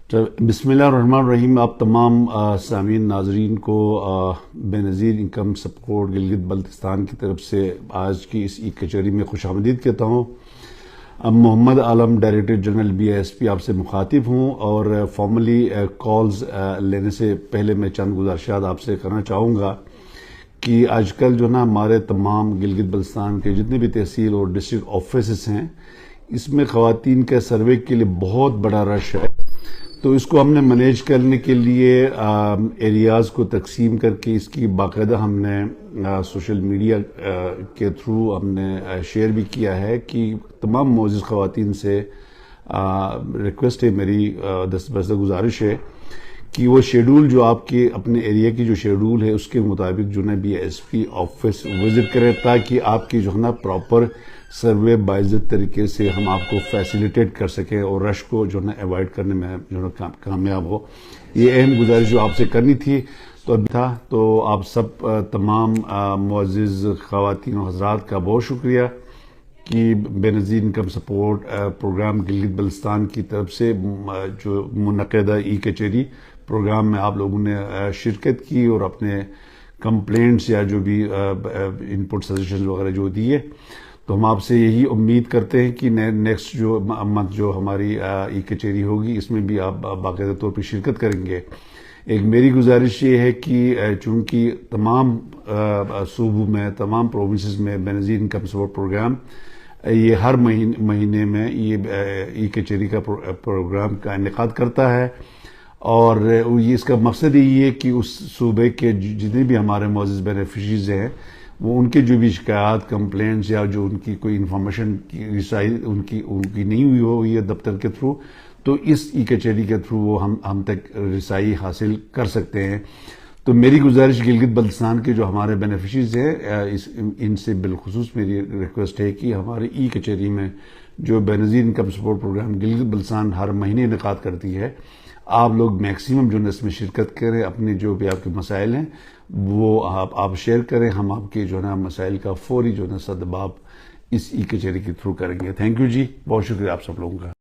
بسم اللہ الرحمن الرحیم. آپ تمام سامعین ناظرین کو بے نظیر انکم سپورٹ گلگت بلتستان کی طرف سے آج کی اس ای کچہری میں خوش آمدید کہتا ہوں. محمد عالم ڈائریکٹر جنرل BISP آپ سے مخاطب ہوں اور فارملی کالز لینے سے پہلے میں چند گزارشات آپ سے کرنا چاہوں گا کہ آج کل جو نا ہمارے تمام گلگت بلتستان کے جتنے بھی تحصیل اور ڈسٹرکٹ آفیسز ہیں اس میں خواتین کے سروے کے لیے بہت بڑا رش ہے. تو اس کو ہم نے مینیج کرنے کے لیے ایریاز کو تقسیم کر کے اس کی باقاعدہ ہم نے سوشل میڈیا کے تھرو ہم نے شیئر بھی کیا ہے کہ تمام معزز خواتین سے ریکویسٹ ہے میری دستبردار گزارش ہے کہ وہ شیڈول جو آپ کے اپنے ایریا کی جو شیڈول ہے اس کے مطابق جو ہے BISP آفس وزٹ کریں تاکہ آپ کی جو ہے نا پراپر سروے باعزت طریقے سے ہم آپ کو فیسیلیٹیٹ کر سکیں اور رش کو جو ہے ایوائڈ کرنے میں جو ہے کامیاب ہو. یہ اہم گزارش جو آپ سے کرنی تھی تو ابھی تھا. تو آپ سب تمام معزز خواتین و حضرات کا بہت شکریہ کہ Benazir income support programme Gilgit Baltistan کی طرف سے جو منعقدہ ای کچہری پروگرام میں آپ لوگوں نے شرکت کی اور اپنے کمپلینٹس یا جو بھی انپٹ سجیشنز وغیرہ جو دیے. تو ہم آپ سے یہی امید کرتے ہیں کہ نیکسٹ جو منتھ جو ہماری ای کچہری ہوگی اس میں بھی آپ باقاعدہ طور پہ شرکت کریں گے. ایک میری گزارش یہ ہے کہ چونکہ تمام صوبوں میں تمام پروونسز میں بے نظیر انکم سپورٹ پروگرام یہ ہر مہینے میں یہ ای کچہری کا پروگرام کا انعقاد کرتا ہے اور یہ اس کا مقصد یہی ہے کہ اس صوبے کے جتنے بھی ہمارے معزز بینیفیشریز ہیں وہ ان کے جو بھی شکایات کمپلینٹس یا جو ان کی کوئی انفارمیشن کی رسائی ان کی نہیں ہوئی ہو یہ دفتر کے تھرو تو اس ای کچہری کے تھرو وہ ہم تک رسائی حاصل کر سکتے ہیں. تو میری گزارش گلگت بلتستان کے جو ہمارے بینیفیشریز ہیں ان سے بالخصوص میری ریکویسٹ ہے کہ ہمارے ای کچہری میں جو Benazir income support programme Gilgit Baltistan ہر مہینے انعقاد کرتی ہے آپ لوگ میکسیمم جو ہے اس میں شرکت کریں. اپنے جو بھی آپ کے مسائل ہیں وہ آپ شیئر کریں. ہم آپ کے جو ہے نا مسائل کا فوری جو ہے نا سدباب اس ای کچہری کے تھرو کریں گے. تھینک یو جی, بہت شکریہ آپ سب لوگوں کا.